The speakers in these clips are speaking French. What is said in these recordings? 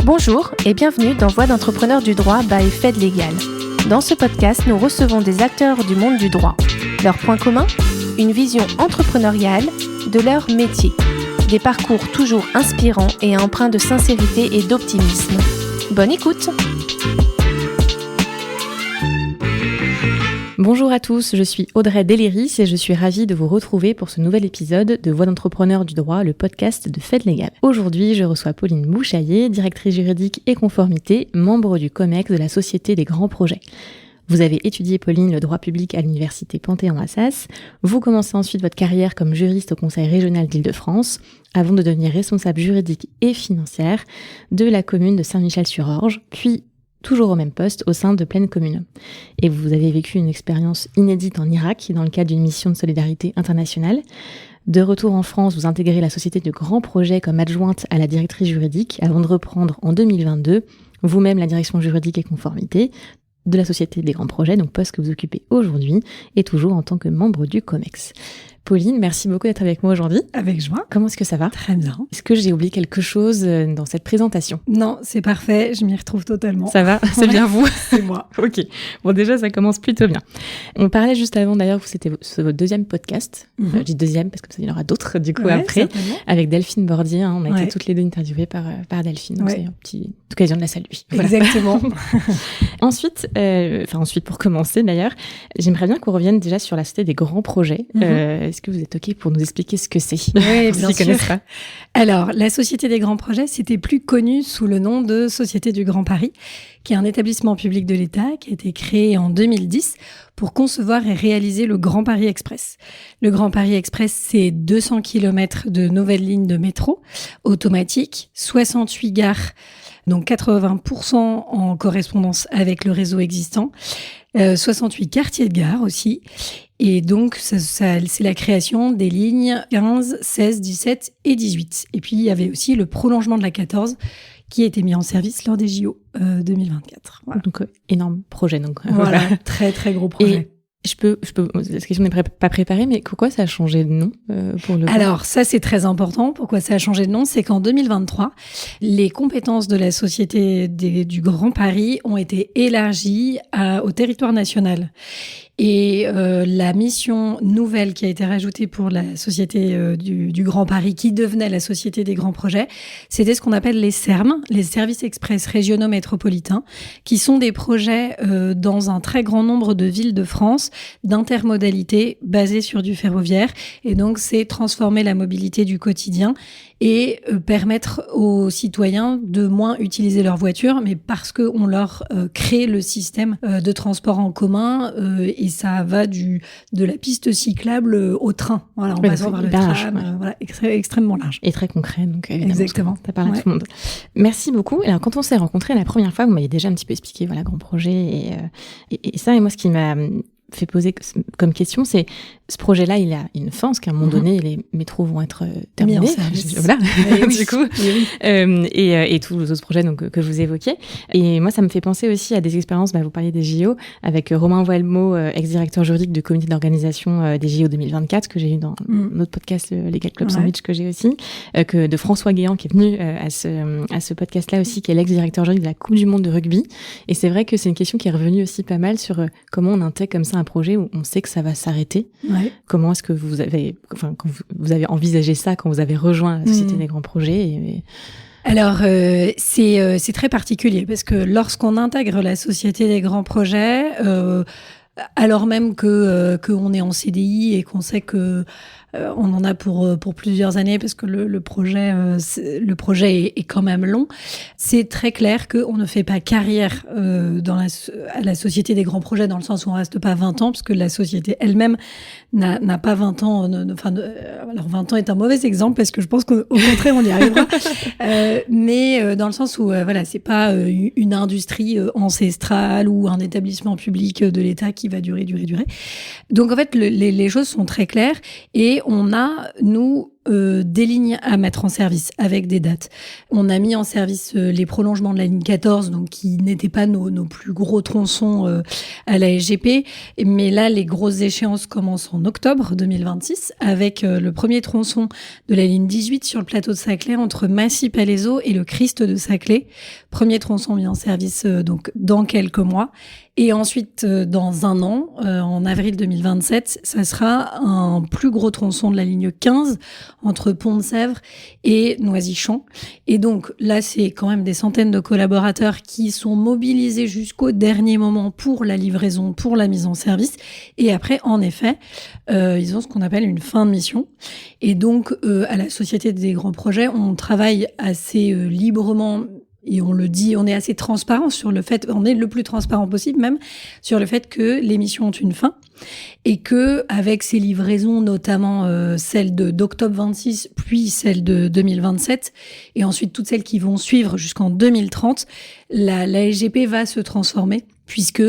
Bonjour et bienvenue dans Voix d'entrepreneurs du droit by Fed Legal. Dans ce podcast, nous recevons des acteurs du monde du droit. Leur point commun ? Une vision entrepreneuriale de leur métier. Des parcours toujours inspirants et empreints de sincérité et d'optimisme. Bonne écoute ! Bonjour à tous, je suis Audrey Deléris et je suis ravie de vous retrouver pour ce nouvel épisode de Voix d'entrepreneurs du droit, le podcast de Fed Legal. Aujourd'hui, je reçois Pauline Bouchaillé, directrice juridique et conformité, membre du COMEX de la Société des grands projets. Vous avez étudié, Pauline, le droit public à l'université Panthéon-Assas. Vous commencez ensuite votre carrière comme juriste au Conseil régional d'Île-de-France, avant de devenir responsable juridique et financière de la commune de Saint-Michel-sur-Orge, puis toujours au même poste au sein de Pleine Commune. Et vous avez vécu une expérience inédite en Irak dans le cadre d'une mission de solidarité internationale. De retour en France, vous intégrez la Société de grands projets comme adjointe à la directrice juridique avant de reprendre en 2022 vous-même la direction juridique et conformité de la Société des grands projets, donc poste que vous occupez aujourd'hui et toujours en tant que membre du COMEX. Pauline, merci beaucoup d'être avec moi aujourd'hui. Avec joie. Comment est-ce que ça va ? Très bien. Est-ce que j'ai oublié quelque chose dans cette présentation ? Non, c'est parfait, je m'y retrouve totalement. Ça va ? C'est bien vous ? C'est moi. Ok. Bon, déjà, ça commence plutôt bien. On parlait juste avant, d'ailleurs, que c'était votre deuxième podcast. Je dis deuxième parce qu'il y en aura d'autres, du coup, après. Certainement. Avec Delphine Bordier. On a été toutes les deux interviewées par Delphine. Donc, c'est une petite occasion de la saluer. Voilà. Exactement. Ensuite, pour commencer, d'ailleurs, j'aimerais bien qu'on revienne déjà sur la Société des grands projets. Est-ce que vous êtes OK pour nous expliquer ce que c'est ? Oui, bien sûr. Connaissent pas. Alors, la Société des grands projets, c'était plus connu sous le nom de Société du Grand Paris, qui est un établissement public de l'État qui a été créé en 2010 pour concevoir et réaliser le Grand Paris Express. Le Grand Paris Express, c'est 200 km de nouvelles lignes de métro automatiques, 68 gares, donc 80% en correspondance avec le réseau existant, 68 quartiers de gare aussi. Et donc, c'est la création des lignes 15, 16, 17 et 18. Et puis, il y avait aussi le prolongement de la 14 qui a été mis en service lors des JO 2024. Voilà. Donc, énorme projet. Donc, voilà, très, très gros projet. Et je peux, cette question n'est pas préparée, mais pourquoi ça a changé de nom pour le Alors, ça, c'est très important. Pourquoi ça a changé de nom ? C'est qu'en 2023, les compétences de la Société du Grand Paris ont été élargies au territoire national. Et la mission nouvelle qui a été rajoutée pour la Société du Grand Paris, qui devenait la Société des grands projets, c'était ce qu'on appelle les SERM, les services express régionaux métropolitains, qui sont des projets dans un très grand nombre de villes de France, d'intermodalité basés sur du ferroviaire. Et donc, c'est transformer la mobilité du quotidien et permettre aux citoyens de moins utiliser leur voiture, mais parce qu'on leur crée le système de transport en commun et ça va de la piste cyclable au train, voilà, en passant par le tram, voilà, extrêmement large. Et très concret, donc évidemment. Exactement. Ça parle à tout le monde. Merci beaucoup. Alors, quand on s'est rencontrés la première fois, vous m'avez déjà un petit peu expliqué, voilà, grand projet et ça, et moi, ce qui m'a fait poser comme question, c'est ce projet-là, il a une fin, parce qu'à un moment donné, les métros vont être terminés. Voilà, du coup. Et tous les autres projets donc, que vous évoquiez. Et moi, ça me fait penser aussi à des expériences, vous parliez des JO, avec Romain Voilemot, ex-directeur juridique du comité d'organisation des JO 2024, que j'ai eu dans notre podcast Legal Club Sandwich, que j'ai aussi, que de François Guéant, qui est venu à ce podcast-là aussi, qui est l'ex-directeur juridique de la Coupe du Monde de rugby. Et c'est vrai que c'est une question qui est revenue aussi pas mal sur comment on intègre comme ça un projet où on sait que ça va s'arrêter. Ouais. Comment est-ce que vous avez envisagé ça quand vous avez rejoint la Société des grands projets Alors, c'est très particulier parce que lorsqu'on intègre la Société des grands projets, alors même qu'on est en CDI et qu'on sait que on en a pour plusieurs années parce que le projet est quand même long. C'est très clair qu'on ne fait pas carrière à la Société des grands projets dans le sens où on reste pas 20 ans parce que la société elle-même n'a pas 20 ans. Alors 20 ans est un mauvais exemple parce que je pense qu'au contraire on y arrivera. Mais dans le sens où voilà, c'est pas une industrie ancestrale ou un établissement public de l'État qui va durer. Donc en fait les choses sont très claires et on a, nous, des lignes à mettre en service avec des dates. On a mis en service les prolongements de la ligne 14, donc qui n'étaient pas nos plus gros tronçons à la SGP. Mais là, les grosses échéances commencent en octobre 2026 avec le premier tronçon de la ligne 18 sur le plateau de Saclay entre Massy-Palaiseau et le Christ de Saclay. Premier tronçon mis en service donc dans quelques mois. Et ensuite, dans un an, en avril 2027, ça sera un plus gros tronçon de la ligne 15 entre Pont-de-Sèvres et Noisy-Champs. Et donc là, c'est quand même des centaines de collaborateurs qui sont mobilisés jusqu'au dernier moment pour la livraison, pour la mise en service. Et après, en effet, ils ont ce qu'on appelle une fin de mission. Et donc, à la Société des grands projets, on travaille assez librement. Et on le dit, on est assez transparent sur le fait, on est le plus transparent possible même, sur le fait que les missions ont une fin et que avec ces livraisons, notamment celle d'octobre 26, puis celle de 2027, et ensuite toutes celles qui vont suivre jusqu'en 2030, la SGP va se transformer puisque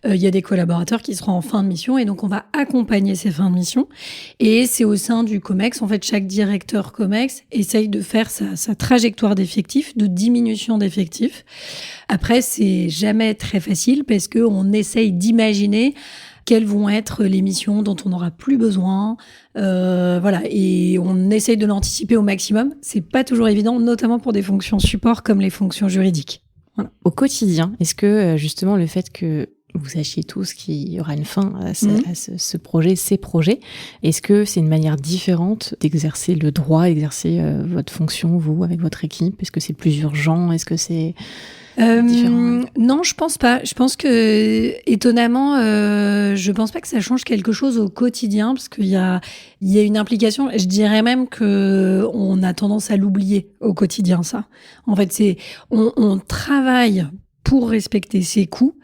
il y a des collaborateurs qui seront en fin de mission et donc on va accompagner ces fins de mission. Et c'est au sein du COMEX, en fait, chaque directeur COMEX essaye de faire sa trajectoire d'effectifs, de diminution d'effectifs. Après, c'est jamais très facile parce que on essaye d'imaginer quelles vont être les missions dont on n'aura plus besoin, voilà, et on essaye de l'anticiper au maximum. C'est pas toujours évident, notamment pour des fonctions support comme les fonctions juridiques. Voilà. Au quotidien, est-ce que justement le fait que vous sachiez tous qu'il y aura une fin à ce projet, ces projets, est-ce que c'est une manière différente d'exercer le droit, d'exercer votre fonction, vous, avec votre équipe? Est-ce que c'est plus urgent? Est-ce que c'est différent? Non, je pense pas. Je pense que, étonnamment, je pense pas que ça change quelque chose au quotidien, parce qu'il y a une implication. Je dirais même que on a tendance à l'oublier au quotidien, ça. En fait, on travaille pour respecter ses coûts.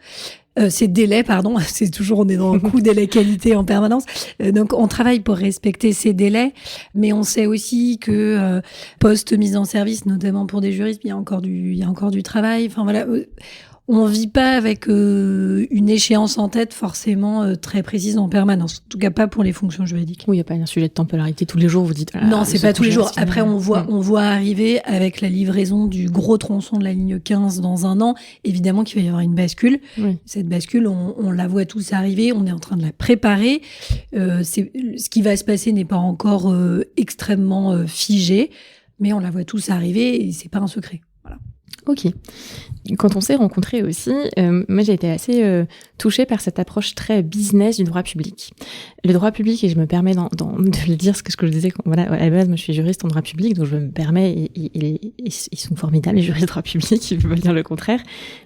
Ces délais, pardon, c'est toujours, on est dans un coût, délai, qualité en permanence. Donc, on travaille pour respecter ces délais, mais on sait aussi que post mise en service, notamment pour des juristes, il y a encore du travail. Enfin voilà, on vit pas avec une échéance en tête forcément très précise en permanence. En tout cas, pas pour les fonctions juridiques. Oui, il n'y a pas un sujet de temporalité tous les jours, vous dites. Non, c'est pas tous les jours. Après, on voit arriver avec la livraison du gros tronçon de la ligne 15 dans un an, évidemment qu'il va y avoir une bascule. Oui. Cette bascule, on la voit tous arriver, on est en train de la préparer. Ce qui va se passer n'est pas encore extrêmement figé, mais on la voit tous arriver et c'est pas un secret. Voilà. Ok. Quand on s'est rencontrés aussi, moi j'ai été assez touchée par cette approche très business du droit public. Le droit public, et je me permets de le dire, ce que je disais, voilà, à la base, moi je suis juriste en droit public, donc je me permets, ils sont formidables les juristes de droit public, il ne veut pas dire le contraire,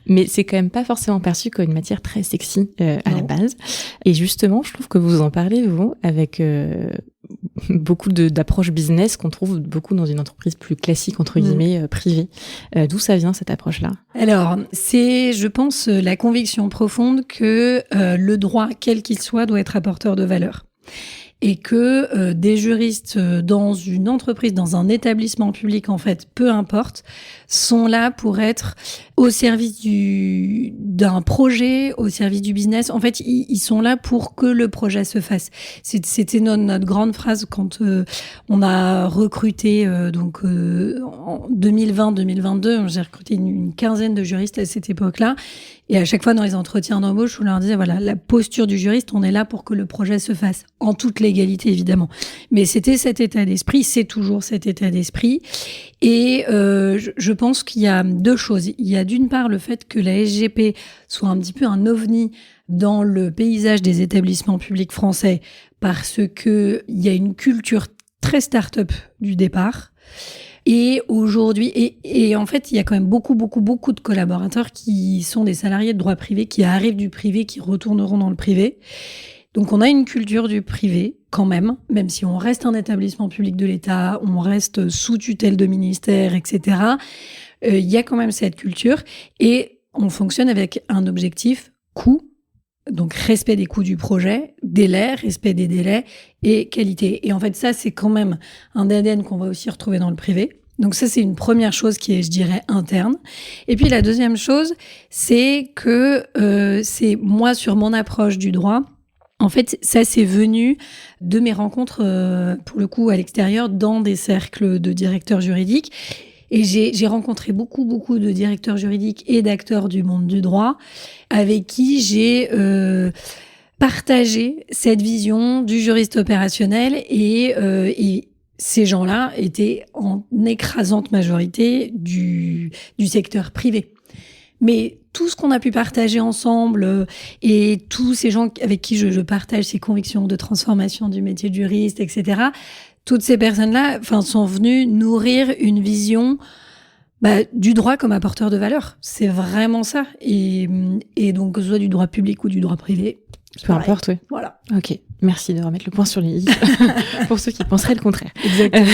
mais c'est quand même pas forcément perçu comme une matière très sexy à la base. Et justement, je trouve que vous en parlez, vous, avec beaucoup d'approches business qu'on trouve beaucoup dans une entreprise plus classique, entre guillemets, privée. D'où ça vient, cette approche-là? Alors, c'est, je pense, la conviction profonde que le droit, quel qu'il soit, doit être apporteur de valeur. Et que des juristes dans une entreprise, dans un établissement public, en fait, peu importe, sont là pour être au service d'un projet, au service du business. En fait, ils sont là pour que le projet se fasse. C'était notre grande phrase quand on a recruté, donc en 2020-2022, j'ai recruté une quinzaine de juristes à cette époque-là. Et à chaque fois, dans les entretiens d'embauche, on leur disait, voilà, la posture du juriste, on est là pour que le projet se fasse, en toute légalité, évidemment. Mais c'était cet état d'esprit, c'est toujours cet état d'esprit. Et je pense qu'il y a deux choses. Il y a d'une part le fait que la SGP soit un petit peu un ovni dans le paysage des établissements publics français, parce que il y a une culture très start-up du départ. Et aujourd'hui, et en fait, il y a quand même beaucoup de collaborateurs qui sont des salariés de droit privé, qui arrivent du privé, qui retourneront dans le privé. Donc, on a une culture du privé, quand même si on reste un établissement public de l'État, on reste sous tutelle de ministère, etc. Il y a quand même cette culture et on fonctionne avec un objectif coût. Donc, respect des coûts du projet, délai, respect des délais et qualité. Et en fait, ça, c'est quand même un ADN qu'on va aussi retrouver dans le privé. Donc ça, c'est une première chose qui est, je dirais, interne. Et puis, la deuxième chose, c'est que c'est moi, sur mon approche du droit, En fait, ça, c'est venu de mes rencontres, pour le coup, à l'extérieur, dans des cercles de directeurs juridiques. Et j'ai rencontré beaucoup de directeurs juridiques et d'acteurs du monde du droit avec qui j'ai partagé cette vision du juriste opérationnel et ces gens-là étaient en écrasante majorité du secteur privé. Mais tout ce qu'on a pu partager ensemble et tous ces gens avec qui je partage ces convictions de transformation du métier de juriste, etc., toutes ces personnes-là, sont venues nourrir une vision du droit comme apporteur de valeur. C'est vraiment ça. Et donc, que ce soit du droit public ou du droit privé. Peu importe, oui. Voilà. Ok, merci de remettre le point sur les i pour ceux qui penseraient le contraire. Exactement.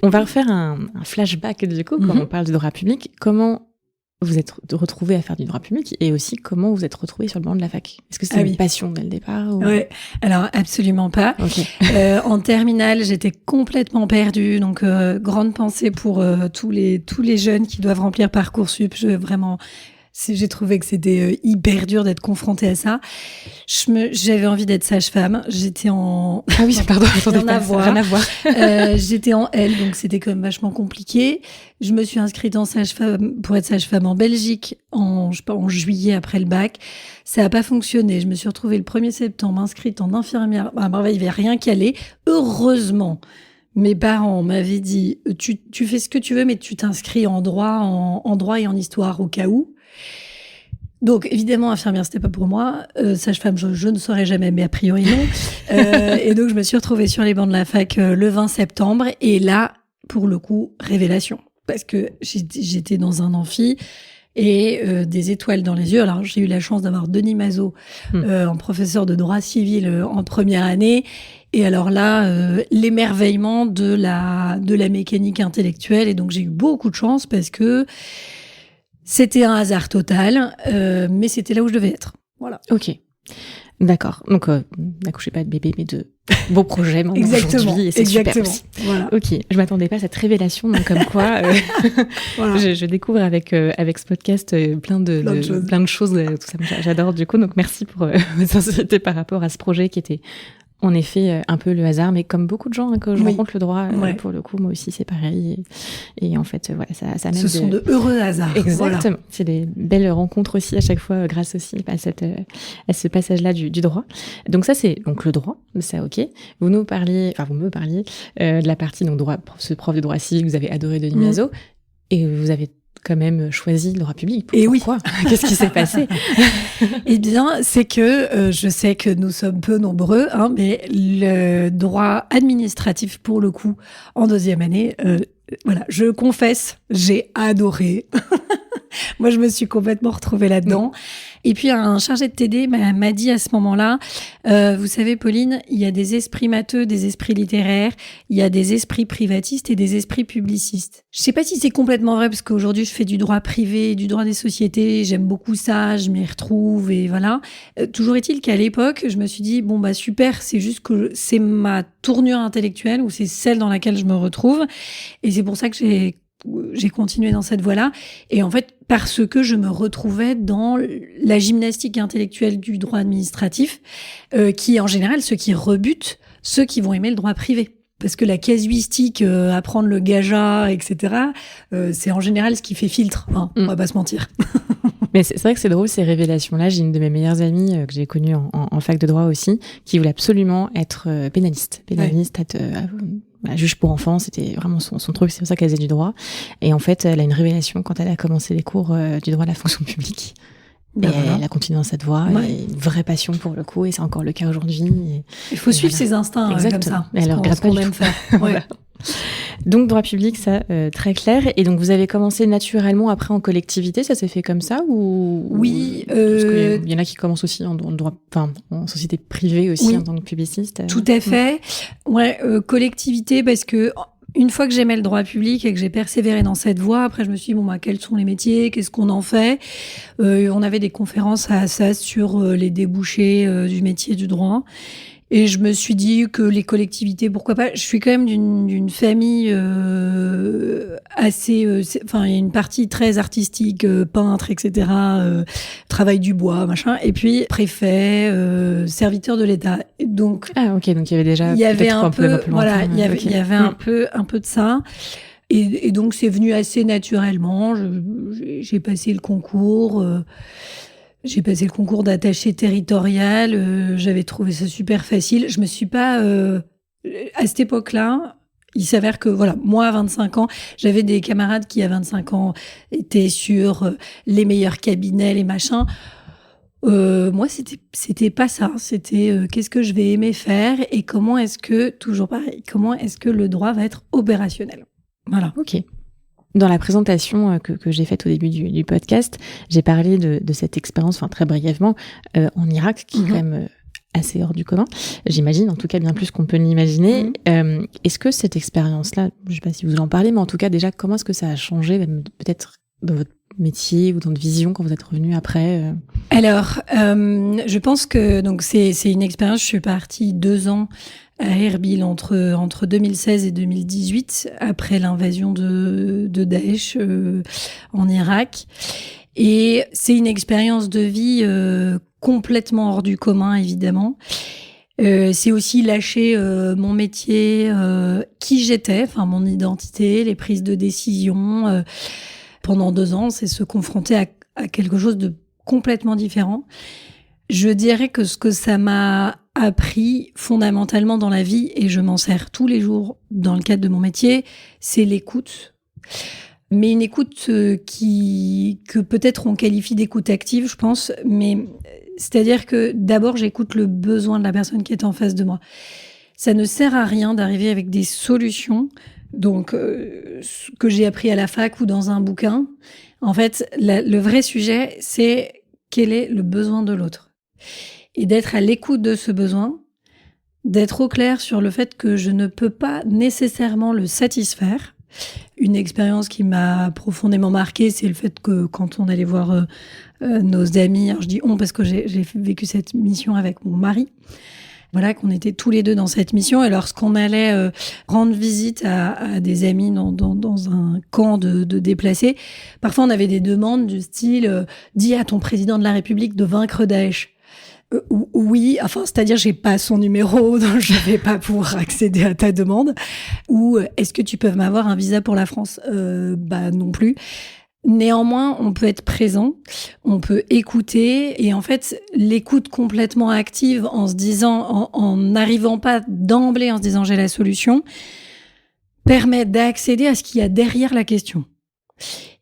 On va refaire un flashback du coup, quand on parle du droit public. Comment vous êtes retrouvés à faire du droit public et aussi comment vous êtes retrouvés sur le banc de la fac? Est-ce que c'était une passion dès le départ ou... Ouais, alors absolument pas. Okay. En terminale, j'étais complètement perdue, donc grande pensée pour tous les jeunes qui doivent remplir Parcoursup. J'ai trouvé que c'était hyper dur d'être confrontée à ça. J'avais envie d'être sage-femme. J'étais en... Ah oui, pardon, attendez, rien à voir. J'étais en L, donc c'était quand même vachement compliqué. Je me suis inscrite en sage-femme pour être sage-femme en Belgique en juillet après le bac. Ça n'a pas fonctionné. Je me suis retrouvée le 1er septembre inscrite en infirmière. Il n'y avait rien qui allait. Heureusement, mes parents m'avaient dit tu fais ce que tu veux, mais tu t'inscris en droit, en droit et en histoire au cas où. Donc, évidemment, infirmière, c'était pas pour moi. Sage-femme, je ne saurais jamais, mais a priori, non. Et donc, je me suis retrouvée sur les bancs de la fac le 20 septembre. Et là, pour le coup, révélation. Parce que j'étais dans un amphi et des étoiles dans les yeux. Alors, j'ai eu la chance d'avoir Denis Mazot en professeur de droit civil en première année. Et alors là, l'émerveillement de la mécanique intellectuelle. Et donc, j'ai eu beaucoup de chance parce que c'était un hasard total, mais c'était là où je devais être. Voilà. Ok, d'accord. Donc, n'accouchez pas de bébé, mais de beaux projets maintenant aujourd'hui, et c'est super aussi. Voilà. Ok, je m'attendais pas à cette révélation, donc comme quoi, voilà. je découvre avec ce podcast plein de choses, tout ça. J'adore du coup, donc merci pour votre sincérité par rapport à ce projet qui était en effet un peu le hasard, mais comme beaucoup de gens que je rencontre le droit, pour le coup, moi aussi c'est pareil. Et en fait, voilà, ça mène. Ce sont de heureux hasards. Exactement. Voilà. C'est des belles rencontres aussi à chaque fois, grâce aussi à ce passage-là du droit. Donc ça, c'est donc le droit, ça, ok. Vous me parliez de la partie donc droit, ce prof de droit civil que vous avez adoré, Denis Mazot, et vous avez quand même choisi le droit public. Pourquoi ? Qu'est-ce qui s'est passé ? Eh bien, c'est que je sais que nous sommes peu nombreux, mais le droit administratif, pour le coup, en deuxième année, voilà, je confesse, j'ai adoré. Moi, je me suis complètement retrouvée là-dedans. Et puis, un chargé de TD m'a dit à ce moment-là, vous savez, Pauline, il y a des esprits matheux, des esprits littéraires, il y a des esprits privatistes et des esprits publicistes. Je sais pas si c'est complètement vrai, parce qu'aujourd'hui, je fais du droit privé, du droit des sociétés, j'aime beaucoup ça, je m'y retrouve, et voilà. Toujours est-il qu'à l'époque, je me suis dit, super, c'est juste que c'est ma tournure intellectuelle, ou c'est celle dans laquelle je me retrouve. Et c'est pour ça que j'ai continué dans cette voie-là. Et en fait, parce que je me retrouvais dans la gymnastique intellectuelle du droit administratif, qui est en général ce qui rebute ceux qui vont aimer le droit privé. Parce que la casuistique, apprendre le gaja, etc., c'est en général ce qui fait filtre. On va pas se mentir. Mais c'est vrai que c'est drôle, ces révélations-là. J'ai une de mes meilleures amies que j'ai connue en fac de droit aussi, qui voulait absolument être pénaliste, être juge pour enfants. C'était vraiment son truc, c'est pour ça qu'elle faisait du droit. Et en fait, elle a une révélation quand elle a commencé les cours du droit de la fonction publique. Elle a continué dans cette voie, et une vraie passion pour le coup, et c'est encore le cas aujourd'hui. Il faut suivre ses instincts comme ça. Et elle ne regrette pas du tout. Voilà. Donc, droit public, ça, très clair. Et donc, vous avez commencé naturellement après en collectivité, ça s'est fait comme ça ou... Oui. Parce qu'il y en a qui commencent aussi en droit, en société privée aussi, en tant que publiciste. Tout à fait. Collectivité, parce que une fois que j'aimais le droit public et que j'ai persévéré dans cette voie, après je me suis dit, quels sont les métiers, qu'est-ce qu'on en fait ? On avait des conférences à Assas sur les débouchés du métier du droit. Et je me suis dit que les collectivités, pourquoi pas. Je suis quand même d'une famille assez... Enfin, il y a une partie très artistique, peintre, etc., travail du bois, machin. Et puis, préfet, serviteur de l'État. Donc, ok, donc il y avait déjà il y avait un peu plus voilà, lointain, il y avait un peu de ça. Et donc, c'est venu assez naturellement. J'ai passé le concours... J'ai passé le concours d'attaché territorial, j'avais trouvé ça super facile. Je me suis pas... à cette époque-là, il s'avère que, voilà, moi, à 25 ans, j'avais des camarades qui, à 25 ans, étaient sur les meilleurs cabinets, les machins. Moi, c'était pas ça. C'était qu'est-ce que je vais aimer faire et comment est-ce que, toujours pareil, comment est-ce que le droit va être opérationnel. Voilà. Ok. Dans la présentation que j'ai faite au début du podcast, j'ai parlé de cette expérience, enfin très brièvement, en Irak, qui est quand même assez hors du commun. J'imagine, en tout cas bien plus qu'on peut l'imaginer. Est-ce que cette expérience-là, je ne sais pas si vous en parlez, mais en tout cas déjà, comment est-ce que ça a changé, peut-être dans votre métier ou dans votre vision quand vous êtes revenu après Alors, je pense que donc c'est une expérience. Je suis partie 2 ans à Erbil entre 2016 et 2018 après l'invasion de Daesh en Irak. Et c'est une expérience de vie complètement hors du commun, évidemment. C'est aussi lâcher mon métier, qui j'étais, enfin mon identité, les prises de décision. Pendant 2 ans, c'est se confronter à quelque chose de complètement différent. Je dirais que ce que ça m'a appris fondamentalement dans la vie, et je m'en sers tous les jours dans le cadre de mon métier, c'est l'écoute. Mais une écoute que peut-être on qualifie d'écoute active, je pense. Mais c'est-à-dire que d'abord, j'écoute le besoin de la personne qui est en face de moi. Ça ne sert à rien d'arriver avec des solutions, donc que j'ai appris à la fac ou dans un bouquin. En fait, le vrai sujet, c'est quel est le besoin de l'autre. Et d'être à l'écoute de ce besoin, d'être au clair sur le fait que je ne peux pas nécessairement le satisfaire. Une expérience qui m'a profondément marquée, c'est le fait que quand on allait voir nos amis, alors je dis on parce que j'ai vécu cette mission avec mon mari, voilà, qu'on était tous les deux dans cette mission, et lorsqu'on allait rendre visite à des amis dans un camp de déplacés, parfois on avait des demandes du style dis à ton président de la République de vaincre Daesh. Oui, enfin, c'est-à-dire j'ai pas son numéro, donc je vais pas pouvoir accéder à ta demande. Ou est-ce que tu peux m'avoir un visa pour la France ? Bah non plus. Néanmoins, on peut être présent, on peut écouter, et en fait, l'écoute complètement active en se disant, en n'arrivant pas d'emblée en se disant j'ai la solution, permet d'accéder à ce qu'il y a derrière la question.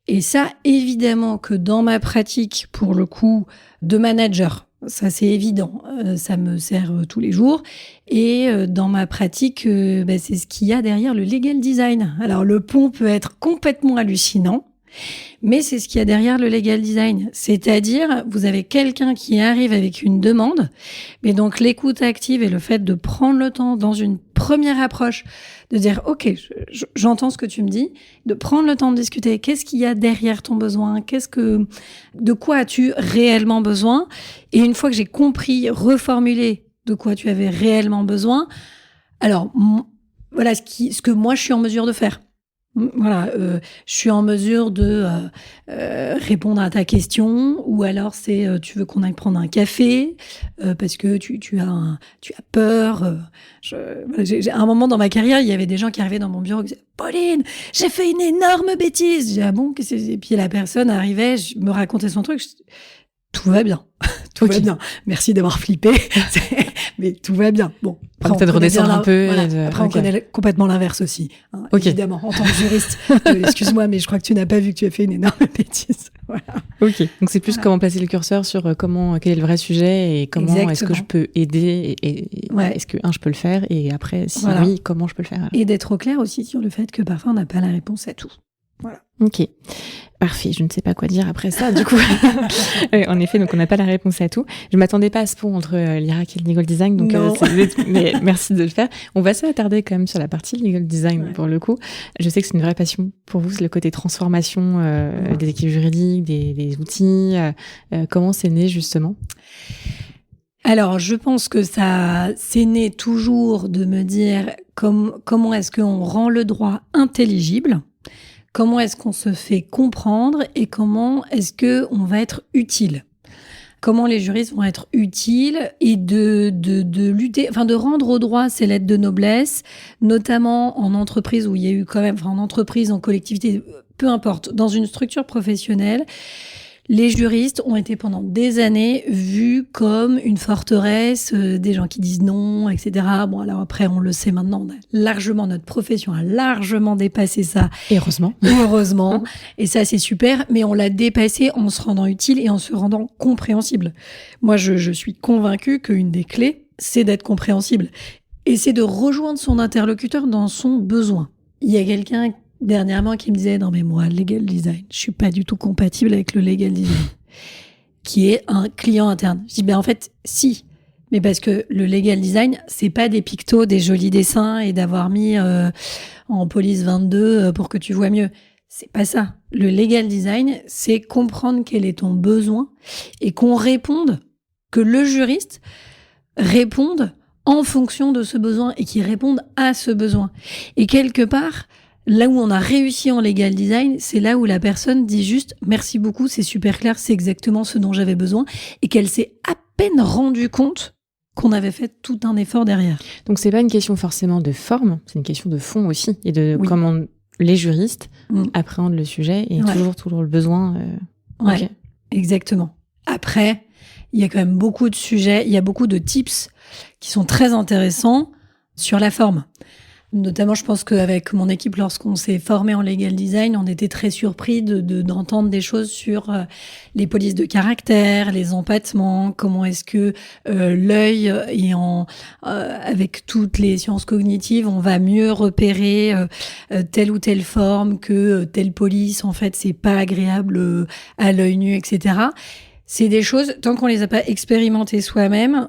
Et ça, évidemment que dans ma pratique, pour le coup, de manager, ça c'est évident, ça me sert tous les jours. Et dans ma pratique, c'est ce qu'il y a derrière le legal design. Alors le pont peut être complètement hallucinant, mais c'est ce qu'il y a derrière le legal design. C'est-à-dire, vous avez quelqu'un qui arrive avec une demande, mais donc l'écoute active et le fait de prendre le temps dans une première approche, de dire « Ok, j'entends ce que tu me dis », de prendre le temps de discuter. Qu'est-ce qu'il y a derrière ton besoin ? De quoi as-tu réellement besoin ? Et une fois que j'ai compris, reformulé de quoi tu avais réellement besoin, alors voilà ce que moi je suis en mesure de faire. Voilà, je suis en mesure de répondre à ta question, ou alors c'est tu veux qu'on aille prendre un café parce que tu as peur. À un moment dans ma carrière, il y avait des gens qui arrivaient dans mon bureau et disaient « Pauline, j'ai fait une énorme bêtise !» Je dis « Ah bon, qu'est-ce que c'est ?» Et puis la personne arrivait, me racontait son truc. Tout va bien. Tout va bien. Merci d'avoir flippé. Mais tout va bien. Bon. Après, peut-être redescendre un peu. Voilà. Après, on connaît complètement l'inverse aussi. Hein, évidemment, en tant que juriste. Excuse-moi, mais je crois que tu n'as pas vu que tu as fait une énorme bêtise. Voilà. Ok. Donc, c'est plus comment placer le curseur sur quel est le vrai sujet et comment est-ce que je peux aider et est-ce que, je peux le faire, et après, si oui, comment je peux le faire. Et d'être au clair aussi sur le fait que parfois, on n'a pas la réponse à tout. Voilà. Ok, parfait. Je ne sais pas quoi dire après ça, du coup. En effet, donc on n'a pas la réponse à tout. Je m'attendais pas à ce pont entre l'Irak et le legal design, donc mais merci de le faire. On va s'attarder quand même sur la partie legal design pour le coup. Je sais que c'est une vraie passion pour vous, c'est le côté transformation des équipes juridiques, des outils. Comment c'est né justement ? Alors, je pense que c'est né toujours de me dire comment est-ce qu'on rend le droit intelligible, comment est-ce qu'on se fait comprendre et comment est-ce qu'on va être utile. Comment les juristes vont être utiles et de lutter, de rendre au droit ses lettres de noblesse, notamment en entreprise où il y a eu quand même, en entreprise, en collectivité, peu importe, dans une structure professionnelle. Les juristes ont été pendant des années vus comme une forteresse, des gens qui disent non, etc. Bon, alors après, on le sait maintenant, notre profession a largement dépassé ça. Et heureusement. Heureusement. Et ça, c'est super. Mais on l'a dépassé en se rendant utile et en se rendant compréhensible. Moi, je suis convaincue qu'une des clés, c'est d'être compréhensible. Et c'est de rejoindre son interlocuteur dans son besoin. Il y a quelqu'un dernièrement qui me disait non mais moi legal design je suis pas du tout compatible avec le legal design qui est un client interne. Je dis en fait si, mais parce que le legal design c'est pas des pictos, des jolis dessins et d'avoir mis en police 22 pour que tu vois mieux. C'est pas ça. Le legal design c'est comprendre quel est ton besoin et que le juriste réponde en fonction de ce besoin et qu'il réponde à ce besoin. Et quelque part, là où on a réussi en legal design, c'est là où la personne dit juste « merci beaucoup, c'est super clair, c'est exactement ce dont j'avais besoin » et qu'elle s'est à peine rendue compte qu'on avait fait tout un effort derrière. Donc c'est pas une question forcément de forme, c'est une question de fond aussi et de comment les juristes appréhendent le sujet et toujours le besoin. Ouais, okay. Exactement. Après, il y a quand même beaucoup de sujets, il y a beaucoup de tips qui sont très intéressants sur la forme. Notamment, je pense qu'avec mon équipe, lorsqu'on s'est formé en legal design, on était très surpris d'entendre des choses sur les polices de caractère, les empattements, comment est-ce que l'œil et avec toutes les sciences cognitives, on va mieux repérer telle ou telle forme que telle police. En fait, c'est pas agréable à l'œil nu, etc. C'est des choses, tant qu'on les a pas expérimentées soi-même,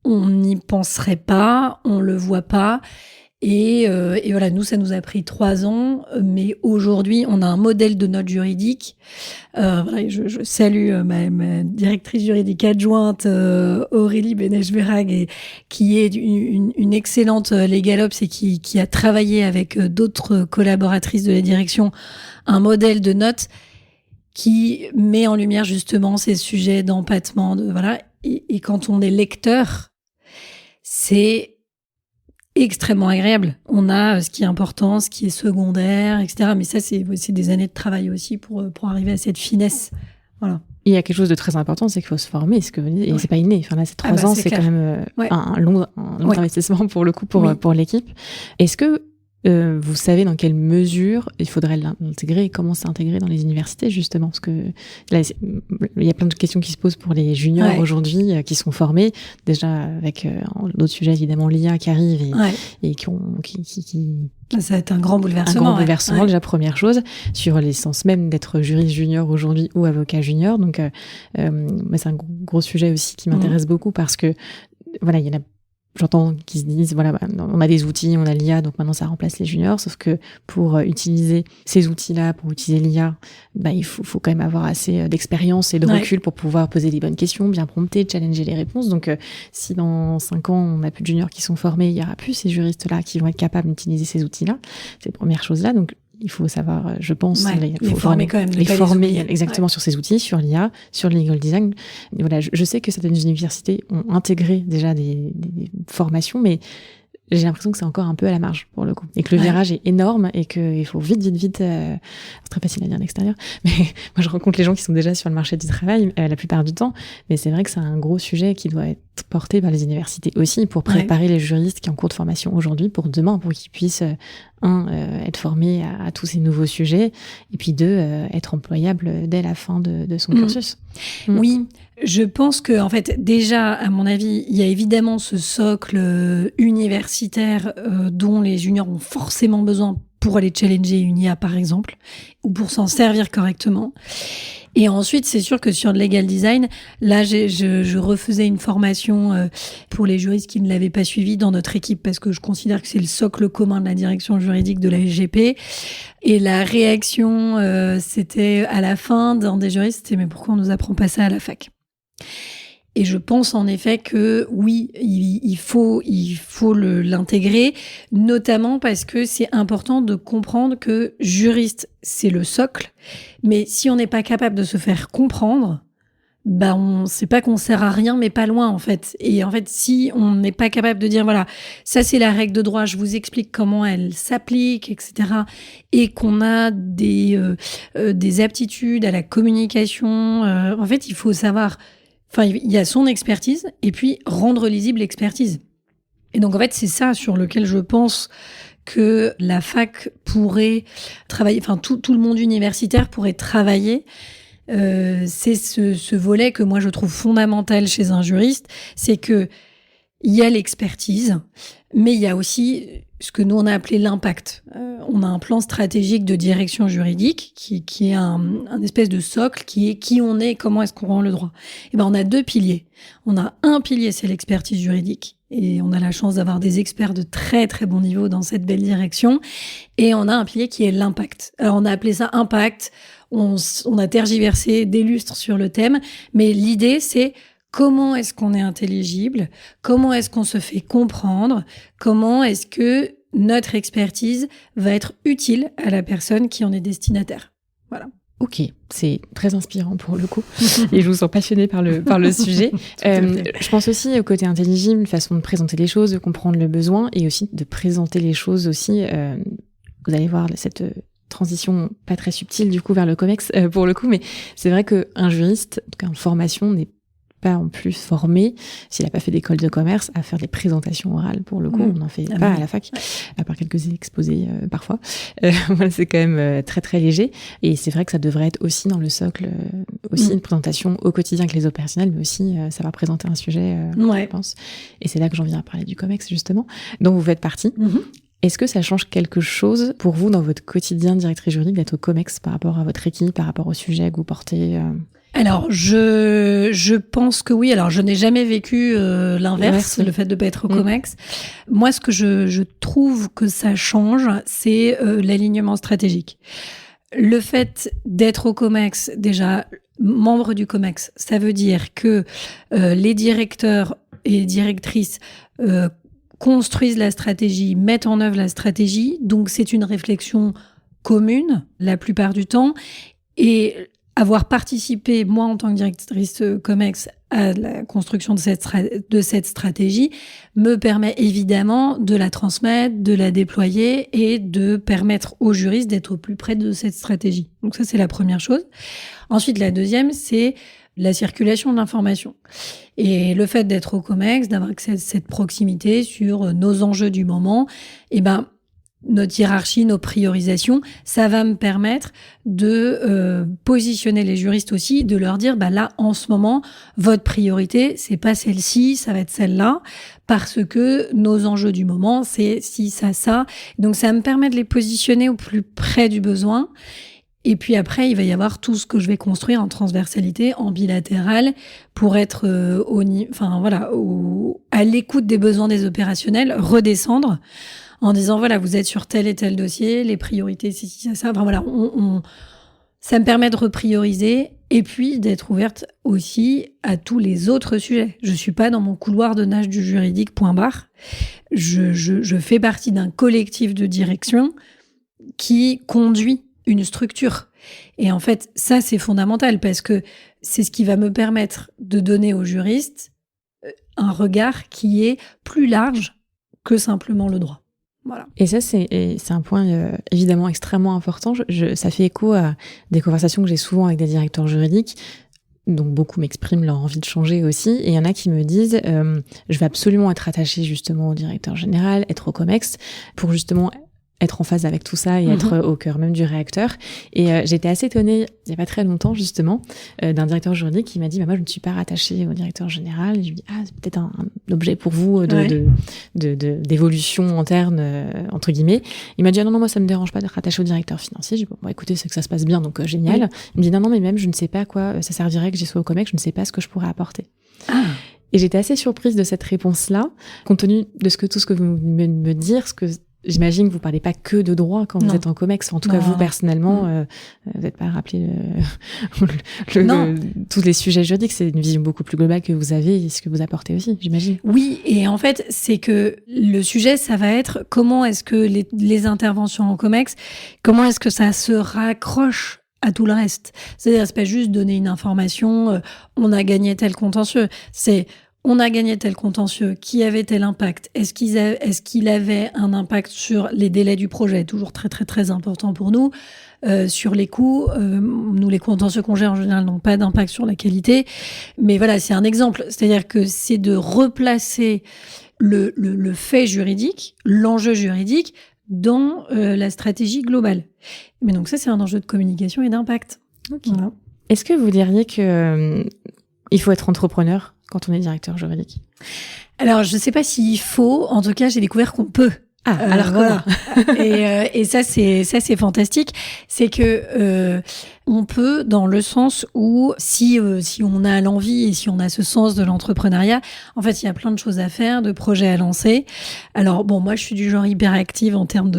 on n'y penserait pas, on le voit pas. Et voilà, nous, ça nous a pris 3 ans, mais aujourd'hui, on a un modèle de note juridique. Je salue ma directrice juridique adjointe, Aurélie Benech-Berag, qui est une excellente Legal Ops et qui a travaillé avec d'autres collaboratrices de la direction, un modèle de note qui met en lumière justement ces sujets d'empattement, et quand on est lecteur, c'est extrêmement agréable. On a ce qui est important, ce qui est secondaire, etc. Mais ça, c'est des années de travail aussi pour arriver à cette finesse. Voilà. Il y a quelque chose de très important, c'est qu'il faut se former, et c'est pas inné. Enfin là, c'est 3 ans, c'est clair. Quand même un long investissement pour le coup pour l'équipe. Est-ce que vous savez dans quelle mesure il faudrait l'intégrer et comment c'est intégré dans les universités justement, parce que là il y a plein de questions qui se posent pour les juniors aujourd'hui qui sont formés déjà avec d'autres sujets évidemment l'IA qui arrive et qui ça va être un grand bouleversement. Déjà première chose sur l'essence même d'être juriste junior aujourd'hui ou avocat junior. Donc c'est un gros sujet aussi qui m'intéresse beaucoup parce que voilà, il y en a. J'entends qu'ils se disent, voilà, on a des outils, on a l'IA, donc maintenant ça remplace les juniors. Sauf que pour utiliser ces outils-là, pour utiliser l'IA, il faut quand même avoir assez d'expérience et de recul pour pouvoir poser les bonnes questions, bien prompter, challenger les réponses. Donc, si dans 5 ans, on n'a plus de juniors qui sont formés, il y aura plus ces juristes-là qui vont être capables d'utiliser ces outils-là. C'est la première chose-là. Donc, il faut savoir, je pense, les former quand même. Les former exactement sur ces outils, sur l'IA, sur le legal design. Et voilà, je sais que certaines universités ont intégré déjà des formations, mais j'ai l'impression que c'est encore un peu à la marge pour le coup. Et que le virage est énorme et qu'il faut vite. C'est très facile à dire à l'extérieur. Mais moi, je rencontre les gens qui sont déjà sur le marché du travail la plupart du temps. Mais c'est vrai que c'est un gros sujet qui doit être porté par les universités aussi pour préparer les juristes qui ont en cours de formation aujourd'hui pour demain, pour qu'ils puissent être formés à tous ces nouveaux sujets et puis 2, être employables dès la fin de son cursus. Oui, je pense que en fait déjà, à mon avis, il y a évidemment ce socle universitaire dont les juniors ont forcément besoin pour aller challenger une IA par exemple ou pour s'en servir correctement. Et ensuite, c'est sûr que sur le legal design, là, je refaisais une formation pour les juristes qui ne l'avaient pas suivi dans notre équipe parce que je considère que c'est le socle commun de la direction juridique de la SGP. Et la réaction, c'était à la fin d'un des juristes, c'était « mais pourquoi on nous apprend pas ça à la fac ?» Et je pense en effet que oui, il faut l'intégrer, notamment parce que c'est important de comprendre que juriste, c'est le socle. Mais si on n'est pas capable de se faire comprendre, on sait pas qu'on sert à rien, mais pas loin, en fait. Et en fait, si on n'est pas capable de dire, voilà, ça c'est la règle de droit, je vous explique comment elle s'applique, etc. Et qu'on a des aptitudes à la communication, en fait, il faut savoir, il y a son expertise et puis rendre lisible l'expertise. Et donc, en fait, c'est ça sur lequel je pense que la fac pourrait travailler, tout le monde universitaire pourrait travailler. C'est ce volet que moi je trouve fondamental chez un juriste, c'est que il y a l'expertise, mais il y a aussi ce que nous on a appelé l'impact. On a un plan stratégique de direction juridique qui est un espèce de socle qui est qui on est, comment est-ce qu'on rend le droit. Et on a 2 piliers. On a un pilier, c'est l'expertise juridique. Et on a la chance d'avoir des experts de très très bon niveau dans cette belle direction. Et on a un pilier qui est l'impact. Alors on a appelé ça impact. On a tergiversé des lustres sur le thème, mais l'idée c'est comment est-ce qu'on est intelligible, comment est-ce qu'on se fait comprendre, comment est-ce que notre expertise va être utile à la personne qui en est destinataire. Voilà. Ok, c'est très inspirant pour le coup, et je vous sens passionnée par le sujet. Je pense aussi au côté intelligible, façon de présenter les choses, de comprendre le besoin, et aussi de présenter les choses aussi. Vous allez voir cette transition pas très subtile du coup vers le COMEX pour le coup, mais c'est vrai qu'un juriste, en tout cas en formation, n'est pas en plus formé, s'il n'a pas fait d'école de commerce, à faire des présentations orales pour le coup. On n'en fait pas à la fac, à part quelques exposés parfois. Voilà, c'est quand même très très léger, et c'est vrai que ça devrait être aussi dans le socle, aussi une présentation au quotidien avec les opérationnels, mais aussi ça va présenter un sujet, je pense. Et c'est là que j'en viens à parler du COMEX justement, dont vous faites partie. Est-ce que ça change quelque chose pour vous dans votre quotidien de directrice juridique d'être au COMEX par rapport à votre équipe, par rapport au sujet que vous portez Alors, je pense que oui. Alors, je n'ai jamais vécu l'inverse, le fait de ne pas être au COMEX. Moi, ce que je trouve que ça change, c'est l'alignement stratégique. Le fait d'être au COMEX, déjà, membre du COMEX, ça veut dire que les directeurs et directrices construisent la stratégie, mettent en œuvre la stratégie. Donc, c'est une réflexion commune, la plupart du temps. Et avoir participé, moi, en tant que directrice COMEX, à la construction de cette stratégie, me permet évidemment de la transmettre, de la déployer et de permettre aux juristes d'être au plus près de cette stratégie. Donc ça, c'est la première chose. Ensuite, la deuxième, c'est la circulation de l'information. Et le fait d'être au COMEX, d'avoir cette proximité sur nos enjeux du moment, notre hiérarchie, nos priorisations, ça va me permettre de positionner les juristes aussi, de leur dire, là, en ce moment, votre priorité, c'est pas celle-ci, ça va être celle-là, parce que nos enjeux du moment, c'est ci, ça. Donc, ça me permet de les positionner au plus près du besoin. Et puis après, il va y avoir tout ce que je vais construire en transversalité, en bilatéral, pour être à l'écoute des besoins des opérationnels, redescendre en disant, voilà, vous êtes sur tel et tel dossier, les priorités, c'est ci, ça. Enfin, voilà, ça me permet de reprioriser et puis d'être ouverte aussi à tous les autres sujets. Je suis pas dans mon couloir de nage du juridique, point barre. Je fais partie d'un collectif de direction qui conduit une structure. Et en fait, ça, c'est fondamental parce que c'est ce qui va me permettre de donner aux juristes un regard qui est plus large que simplement le droit. Voilà. Et ça, c'est un point évidemment extrêmement important. Ça fait écho à des conversations que j'ai souvent avec des directeurs juridiques, dont beaucoup m'expriment leur envie de changer aussi. Et il y en a qui me disent je vais absolument être attachée justement au directeur général, être au COMEX, pour justement être en phase avec tout ça et être au cœur même du réacteur. Et j'étais assez étonnée, il y a pas très longtemps justement, d'un directeur juridique qui m'a dit moi je ne suis pas rattachée au directeur général. Et je lui dis c'est peut-être un objet pour vous d'évolution interne entre guillemets. Il m'a dit non moi ça me dérange pas d'être rattaché au directeur financier. Je dis écoutez, c'est que ça se passe bien, donc génial. Oui. Il me dit non mais même je ne sais pas à quoi ça servirait que j'y sois au COMEX, je ne sais pas ce que je pourrais apporter. Et j'étais assez surprise de cette réponse-là, compte tenu de tout ce que vous venez de me dire, ce que j'imagine que vous parlez pas que de droit quand vous êtes en Comex. En tout cas, vous, personnellement, vous n'êtes pas rappelé tous les sujets juridiques. C'est une vision beaucoup plus globale que vous avez et ce que vous apportez aussi, j'imagine. Oui, et en fait, c'est que le sujet, ça va être comment est-ce que les interventions en Comex, comment est-ce que ça se raccroche à tout le reste. C'est-à-dire, c'est pas juste donner une information, on a gagné tel contentieux. C'est on a gagné tel contentieux, qui avait tel impact. Est-ce qu'il avait un impact sur les délais du projet? Toujours très, très, très important pour nous. Sur les coûts, nous, les contentieux qu'on gère en général n'ont pas d'impact sur la qualité. Mais voilà, c'est un exemple. C'est-à-dire que c'est de replacer le fait juridique, l'enjeu juridique, dans la stratégie globale. Mais donc ça, c'est un enjeu de communication et d'impact. Okay. Voilà. Est-ce que vous diriez que il faut être entrepreneur quand on est directeur juridique? Alors, je ne sais pas s'il faut. En tout cas, j'ai découvert qu'on peut. Alors voilà. Et ça c'est fantastique. C'est que on peut, dans le sens où si on a l'envie et si on a ce sens de l'entrepreneuriat, en fait, il y a plein de choses à faire, de projets à lancer. Alors bon, moi, je suis du genre hyperactive en termes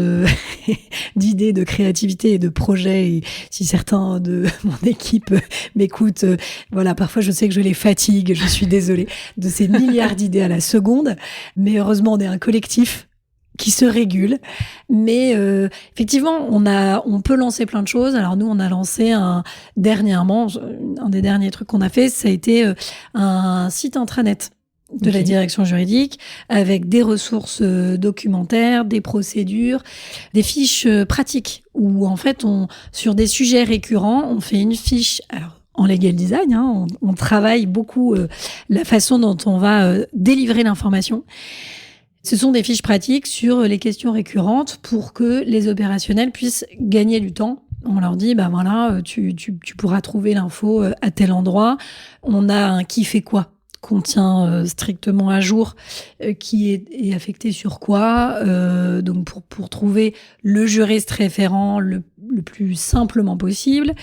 d'idées, de créativité et de projets. Et si certains de mon équipe m'écoutent, voilà, parfois je sais que je les fatigue. Je suis désolée de ces milliards d'idées à la seconde. Mais heureusement, on est un collectif qui se régule, mais effectivement, on peut lancer plein de choses. Alors nous, on a lancé dernièrement, un des derniers trucs qu'on a fait, ça a été un site intranet de la direction juridique avec des ressources documentaires, des procédures, des fiches pratiques où en fait, sur des sujets récurrents, on fait une fiche. Alors, en legal design, on travaille beaucoup la façon dont on va délivrer l'information. Ce sont des fiches pratiques sur les questions récurrentes pour que les opérationnels puissent gagner du temps. On leur dit, bah voilà, tu pourras trouver l'info à tel endroit. On a un qui fait quoi qu'on tient strictement à jour, qui est affecté sur quoi. Donc pour trouver le juriste référent le plus simplement possible.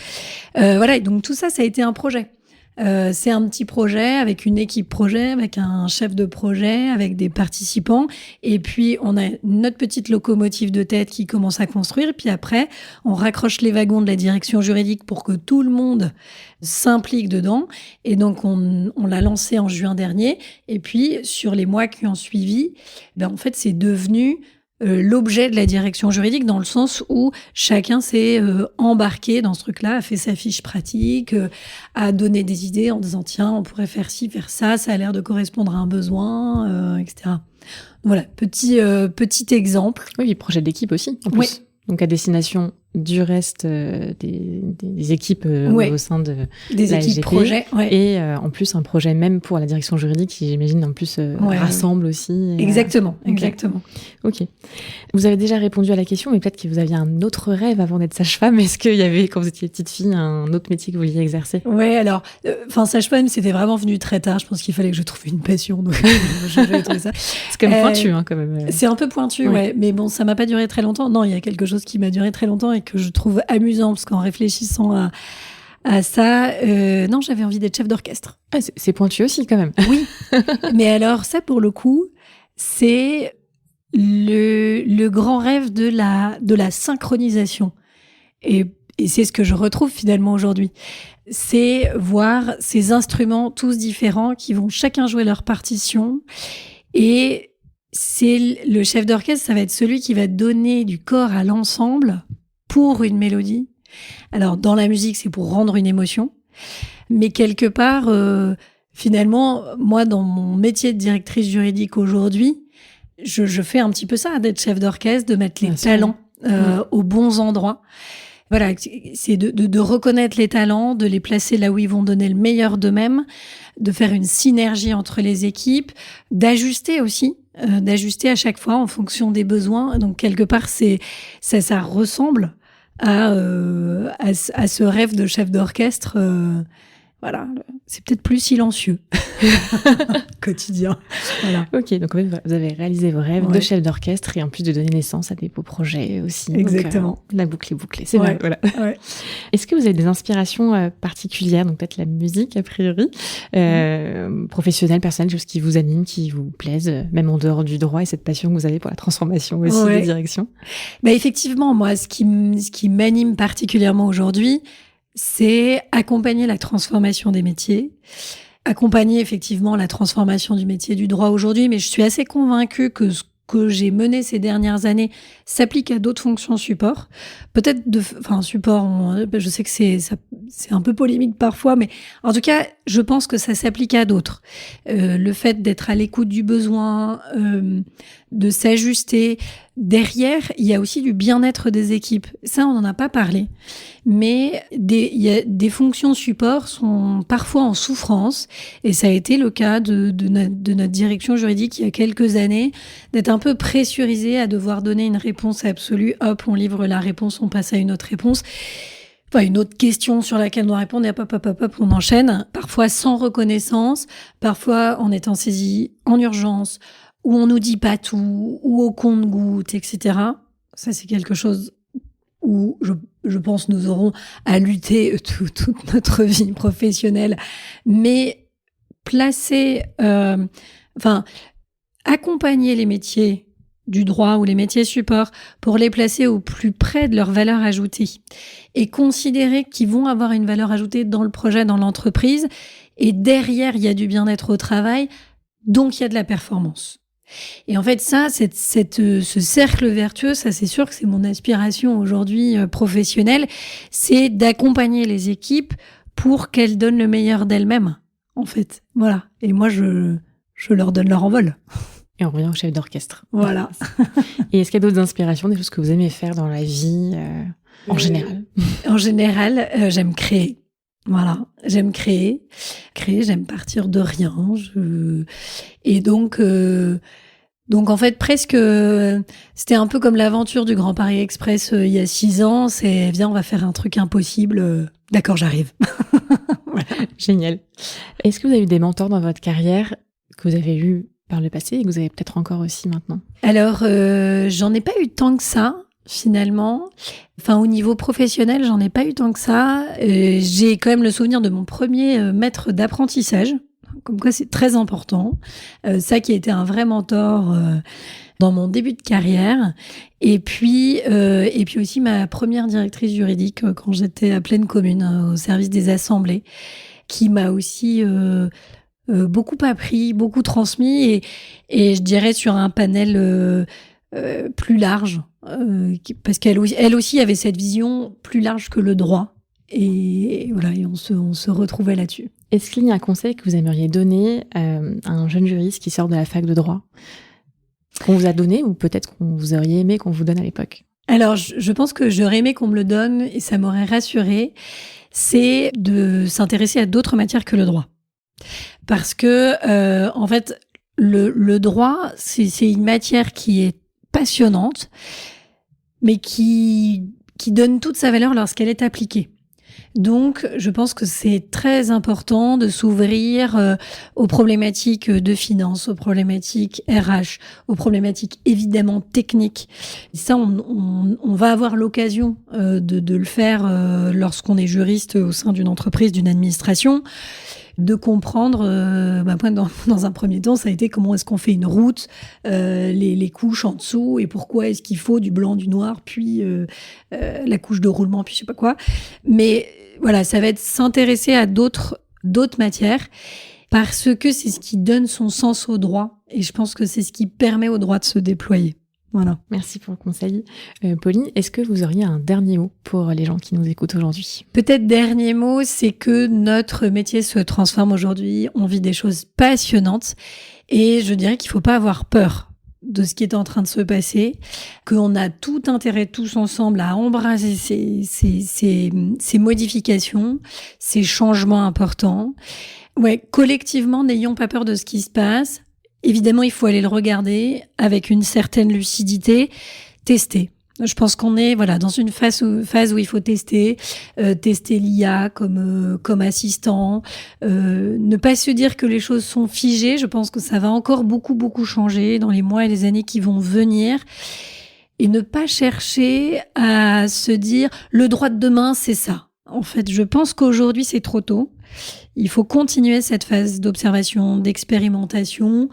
Voilà, et donc tout ça, ça a été un projet. C'est un petit projet avec une équipe projet, avec un chef de projet, avec des participants. Et puis, on a notre petite locomotive de tête qui commence à construire. Puis après, on raccroche les wagons de la direction juridique pour que tout le monde s'implique dedans. Et donc, on l'a lancé en juin dernier. Et puis, sur les mois qui ont suivi, en fait, c'est devenu l'objet de la direction juridique dans le sens où chacun s'est embarqué dans ce truc-là, a fait sa fiche pratique, a donné des idées en disant tiens, on pourrait faire ci, faire ça, ça a l'air de correspondre à un besoin, etc. Voilà, petit exemple. Oui, projet d'équipe aussi, en plus. Oui. Donc à destination du reste des équipes au sein de des la équipes SGP, projet, et en plus un projet même pour la direction juridique qui, j'imagine, en plus rassemble aussi. Exactement. Ok. Vous avez déjà répondu à la question, mais peut-être que vous aviez un autre rêve avant d'être sage-femme. Est-ce qu'il y avait, quand vous étiez petite fille, un autre métier que vous vouliez exercer? Ouais, alors, sage-femme, c'était vraiment venu très tard. Je pense qu'il fallait que je trouve une passion. Donc, j'avais trouvé ça. C'est quand même pointu, quand même. C'est un peu pointu, ouais. Mais bon, ça m'a pas duré très longtemps. Non, il y a quelque chose qui m'a duré très longtemps et que je trouve amusant, parce qu'en réfléchissant à ça, non, j'avais envie d'être chef d'orchestre. Ah, c'est pointu aussi, quand même. Oui. Mais alors, ça, pour le coup, c'est le grand rêve de la synchronisation. Et c'est ce que je retrouve finalement aujourd'hui. C'est voir ces instruments tous différents qui vont chacun jouer leur partition. Et c'est le chef d'orchestre, ça va être celui qui va donner du corps à l'ensemble pour une mélodie. Alors, dans la musique, c'est pour rendre une émotion. Mais quelque part, finalement, moi, dans mon métier de directrice juridique aujourd'hui, je fais un petit peu ça, d'être chef d'orchestre, de mettre les talents aux bons endroits. Voilà, c'est de reconnaître les talents, de les placer là où ils vont donner le meilleur d'eux-mêmes, de faire une synergie entre les équipes, d'ajuster aussi, d'ajuster à chaque fois en fonction des besoins. Donc, quelque part, ça ressemble à ce rêve de chef d'orchestre. voilà, c'est peut-être plus silencieux quotidien. Voilà. Ok, donc en fait, vous avez réalisé vos rêves de chef d'orchestre et en plus de donner naissance à des beaux projets aussi. Exactement. Donc, la boucle est bouclée, c'est vrai. Voilà. Ouais. Est-ce que vous avez des inspirations particulières, donc peut-être la musique a priori, professionnelle, personnelle, choses qui vous animent, qui vous plaisent, même en dehors du droit et cette passion que vous avez pour la transformation aussi des directions? Bah effectivement, moi, ce qui m'anime particulièrement aujourd'hui, c'est accompagner la transformation des métiers, accompagner effectivement la transformation du métier du droit aujourd'hui, mais je suis assez convaincue que ce que j'ai mené ces dernières années s'applique à d'autres fonctions support. Peut-être support, je sais que c'est un peu polémique parfois, mais en tout cas, je pense que ça s'applique à d'autres. Le fait d'être à l'écoute du besoin, de s'ajuster. Derrière, il y a aussi du bien-être des équipes. Ça, on n'en a pas parlé. Mais des fonctions support sont parfois en souffrance. Et ça a été le cas de notre direction juridique il y a quelques années, d'être un peu pressurisé à devoir donner une réponse absolue. Hop, on livre la réponse, on passe à une autre réponse. Enfin, une autre question sur laquelle on doit répondre, et hop, on enchaîne. Parfois sans reconnaissance, parfois en étant saisi en urgence, où on nous dit pas tout, ou au compte-gouttes, etc. Ça, c'est quelque chose où je pense nous aurons à lutter toute notre vie professionnelle. Mais accompagner les métiers du droit ou les métiers support pour les placer au plus près de leur valeur ajoutée et considérer qu'ils vont avoir une valeur ajoutée dans le projet, dans l'entreprise. Et derrière, il y a du bien-être au travail, donc il y a de la performance. Et en fait, ça, ce cercle vertueux, ça, c'est sûr que c'est mon aspiration aujourd'hui professionnelle, c'est d'accompagner les équipes pour qu'elles donnent le meilleur d'elles-mêmes, en fait. Voilà. Et moi, je leur donne leur envol. Et on revient au chef d'orchestre. Voilà. Et est-ce qu'il y a d'autres inspirations, des choses que vous aimez faire dans la vie en général? En général, j'aime créer. Voilà, j'aime créer, j'aime partir de rien. Et donc en fait presque, c'était un peu comme l'aventure du Grand Paris Express il y a 6 ans. C'est viens, on va faire un truc impossible. D'accord, j'arrive. Voilà. Génial. Est-ce que vous avez eu des mentors dans votre carrière que vous avez eu par le passé et que vous avez peut-être encore aussi maintenant? Alors, j'en ai pas eu tant que ça. Finalement, au niveau professionnel, j'en ai pas eu tant que ça. J'ai quand même le souvenir de mon premier maître d'apprentissage, comme quoi c'est très important. Ça qui a été un vrai mentor dans mon début de carrière. Et puis aussi ma première directrice juridique quand j'étais à Pleine Commune, au service des assemblées, qui m'a aussi beaucoup appris, beaucoup transmis, et je dirais sur un panel plus large, parce qu'elle aussi avait cette vision plus large que le droit. Et voilà, et on se retrouvait là-dessus. Est-ce qu'il y a un conseil que vous aimeriez donner à un jeune juriste qui sort de la fac de droit, qu'on vous a donné ou peut-être qu'on vous auriez aimé qu'on vous donne à l'époque? Alors, je pense que j'aurais aimé qu'on me le donne et ça m'aurait rassurée. C'est de s'intéresser à d'autres matières que le droit. Parce que, en fait, le droit, c'est une matière qui est passionnante, mais qui donne toute sa valeur lorsqu'elle est appliquée. Donc, je pense que c'est très important de s'ouvrir aux problématiques de finance, aux problématiques RH, aux problématiques évidemment techniques. Et ça, on va avoir l'occasion de le faire lorsqu'on est juriste au sein d'une entreprise, d'une administration, de comprendre, dans un premier temps, ça a été comment est-ce qu'on fait une route, les couches en dessous, et pourquoi est-ce qu'il faut du blanc, du noir, puis la couche de roulement, puis je sais pas quoi. Mais voilà, ça va être s'intéresser à d'autres matières, parce que c'est ce qui donne son sens au droit, et je pense que c'est ce qui permet au droit de se déployer. Voilà. Merci pour le conseil. Pauline, est-ce que vous auriez un dernier mot pour les gens qui nous écoutent aujourd'hui? Peut-être dernier mot, c'est que notre métier se transforme aujourd'hui. On vit des choses passionnantes et je dirais qu'il ne faut pas avoir peur de ce qui est en train de se passer, qu'on a tout intérêt tous ensemble à embrasser ces modifications, ces changements importants. Ouais, collectivement, n'ayons pas peur de ce qui se passe. Évidemment, il faut aller le regarder avec une certaine lucidité, tester. Je pense qu'on est dans une phase où il faut tester l'IA comme assistant, ne pas se dire que les choses sont figées. Je pense que ça va encore beaucoup changer dans les mois et les années qui vont venir. Et ne pas chercher à se dire le droit de demain, c'est ça. En fait, je pense qu'aujourd'hui, c'est trop tôt. Il faut continuer cette phase d'observation, d'expérimentation.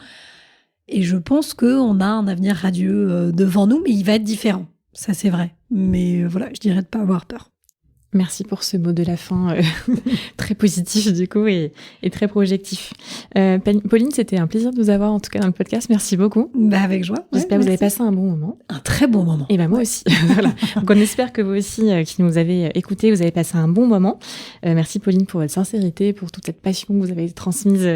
Et je pense qu'on a un avenir radieux devant nous, mais il va être différent. Ça, c'est vrai. Mais je dirais de ne pas avoir peur. Merci pour ce mot de la fin très positif du coup et très projectif. Pauline, c'était un plaisir de vous avoir en tout cas dans le podcast. Merci beaucoup. Avec joie. J'espère que vous avez passé un bon moment. Un très bon moment. Et moi aussi. Voilà. Donc on espère que vous aussi qui nous avez écoutés, vous avez passé un bon moment. Merci Pauline pour votre sincérité, pour toute cette passion que vous avez transmise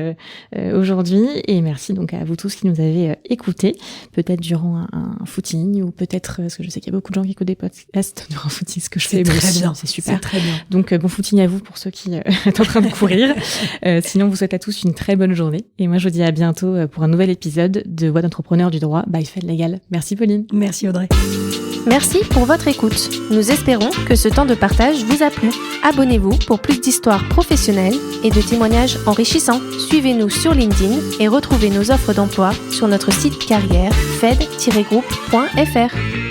aujourd'hui. Et merci donc à vous tous qui nous avez écoutés, peut-être durant un footing ou peut-être, parce que je sais qu'il y a beaucoup de gens qui écoutent des podcasts durant un footing, ce que je fais. Très bien. C'est super. C'est très bien. Donc, bon footing à vous pour ceux qui êtes en train de courir. Sinon, vous souhaite à tous une très bonne journée. Et moi, je vous dis à bientôt pour un nouvel épisode de Voix d'entrepreneur du droit by Fed Legal. Merci Pauline. Merci Audrey. Merci pour votre écoute. Nous espérons que ce temps de partage vous a plu. Abonnez-vous pour plus d'histoires professionnelles et de témoignages enrichissants. Suivez-nous sur LinkedIn et retrouvez nos offres d'emploi sur notre site carrière fed-group.fr.